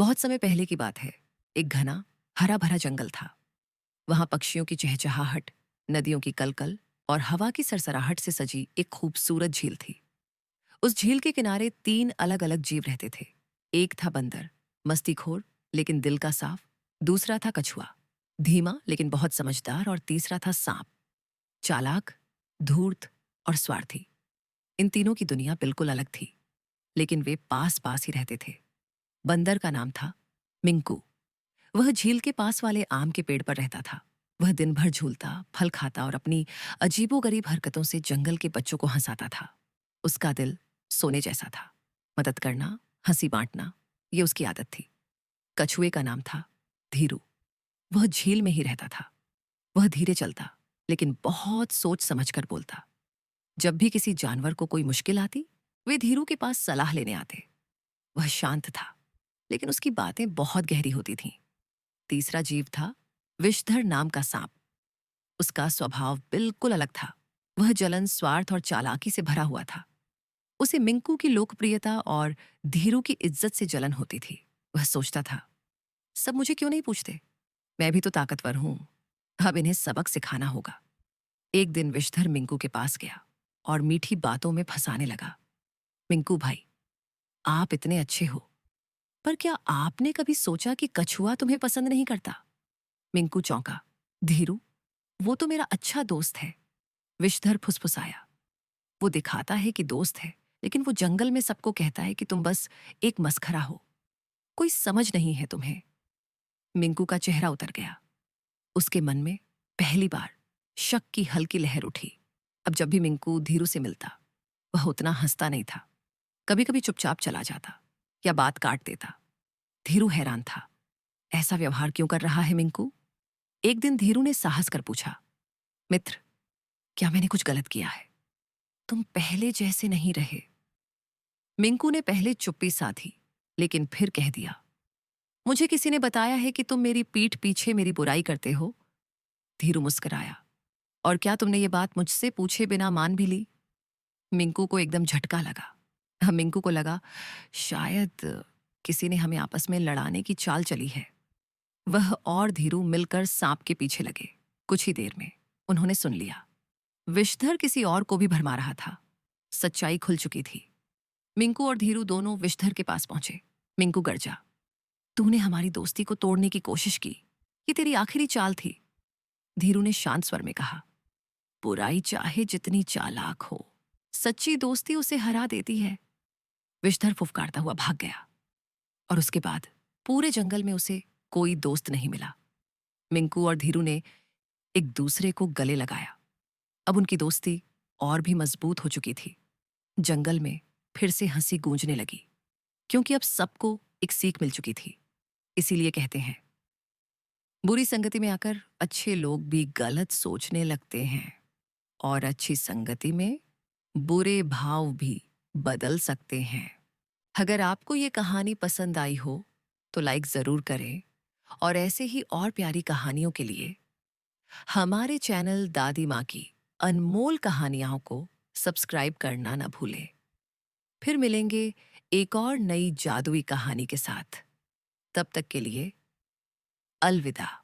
बहुत समय पहले की बात है। एक घना हरा भरा जंगल था। वहां पक्षियों की चहचहाहट, नदियों की कलकल और हवा की सरसराहट से सजी एक खूबसूरत झील थी। उस झील के किनारे तीन अलग अलग जीव रहते थे। एक था बंदर, मस्तीखोर लेकिन दिल का साफ। दूसरा था कछुआ, धीमा लेकिन बहुत समझदार। और तीसरा था सांप, चालाक, धूर्त और स्वार्थी। इन तीनों की दुनिया बिल्कुल अलग थी, लेकिन वे पास पास ही रहते थे। बंदर का नाम था मिंकू। वह झील के पास वाले आम के पेड़ पर रहता था। वह दिन भर झूलता, फल खाता और अपनी अजीबोगरीब हरकतों से जंगल के बच्चों को हंसाता था। उसका दिल सोने जैसा था। मदद करना, हंसी बांटना, ये उसकी आदत थी। कछुए का नाम था धीरू। वह झील में ही रहता था। वह धीरे चलता, लेकिन बहुत सोच समझकर बोलता। जब भी किसी जानवर को कोई मुश्किल आती, वे धीरू के पास सलाह लेने आते। वह शांत था, लेकिन उसकी बातें बहुत गहरी होती थीं। तीसरा जीव था विषधर नाम का सांप। उसका स्वभाव बिल्कुल अलग था। वह जलन, स्वार्थ और चालाकी से भरा हुआ था। उसे मिंकू की लोकप्रियता और धीरू की इज्जत से जलन होती थी। वह सोचता था, सब मुझे क्यों नहीं पूछते? मैं भी तो ताकतवर हूं। अब इन्हें सबक सिखाना होगा। एक दिन विषधर मिंकू के पास गया और मीठी बातों में फंसाने लगा। मिंकू भाई, आप इतने अच्छे हो, पर क्या आपने कभी सोचा कि कछुआ तुम्हें पसंद नहीं करता? मिंकू चौंका। धीरू, वो तो मेरा अच्छा दोस्त है। विषधर फुसफुसाया। वो दिखाता है कि दोस्त है, लेकिन वो जंगल में सबको कहता है कि तुम बस एक मस्खरा हो। कोई समझ नहीं है तुम्हें। मिंकू का चेहरा उतर गया। उसके मन में पहली बार शक की हल्की लहर उठी। अब जब भी मिंकू धीरू से मिलता, वह उतना हंसता नहीं था। कभी कभी चुपचाप चला जाता या बात काट देता। धीरू हैरान था। ऐसा व्यवहार क्यों कर रहा है मिंकू? एक दिन धीरू ने साहस कर पूछा, मित्र, क्या मैंने कुछ गलत किया है? तुम पहले जैसे नहीं रहे। मिंकू ने पहले चुप्पी साधी, लेकिन फिर कह दिया, मुझे किसी ने बताया है कि तुम मेरी पीठ पीछे मेरी बुराई करते हो। धीरू मुस्कुराया। और क्या तुमने ये बात मुझसे पूछे बिना मान भी ली? मिंकू को एकदम झटका लगा। मिंकू को लगा, शायद किसी ने हमें आपस में लड़ाने की चाल चली है। वह और धीरू मिलकर सांप के पीछे लगे। कुछ ही देर में उन्होंने सुन लिया। विषधर किसी और को भी भरमा रहा था। सच्चाई खुल चुकी थी। मिंकू और धीरू दोनों विषधर के पास पहुंचे। मिंकू गरजा, तूने हमारी दोस्ती को तोड़ने की कोशिश की। ये तेरी आखिरी चाल थी। धीरू ने शांत स्वर में कहा, बुराई चाहे जितनी चालाक हो, सच्ची दोस्ती उसे हरा देती है। विषधर फुफकारता हुआ भाग गया और उसके बाद पूरे जंगल में उसे कोई दोस्त नहीं मिला। मिंकू और धीरू ने एक दूसरे को गले लगाया। अब उनकी दोस्ती और भी मजबूत हो चुकी थी। जंगल में फिर से हंसी गूंजने लगी, क्योंकि अब सबको एक सीख मिल चुकी थी। इसीलिए कहते हैं, बुरी संगति में आकर अच्छे लोग भी गलत सोचने लगते हैं, और अच्छी संगति में बुरे भाव भी बदल सकते हैं। अगर आपको ये कहानी पसंद आई हो तो लाइक जरूर करें, और ऐसे ही और प्यारी कहानियों के लिए हमारे चैनल दादी माँ की अनमोल कहानियों को सब्सक्राइब करना न भूलें। फिर मिलेंगे एक और नई जादुई कहानी के साथ। तब तक के लिए अलविदा।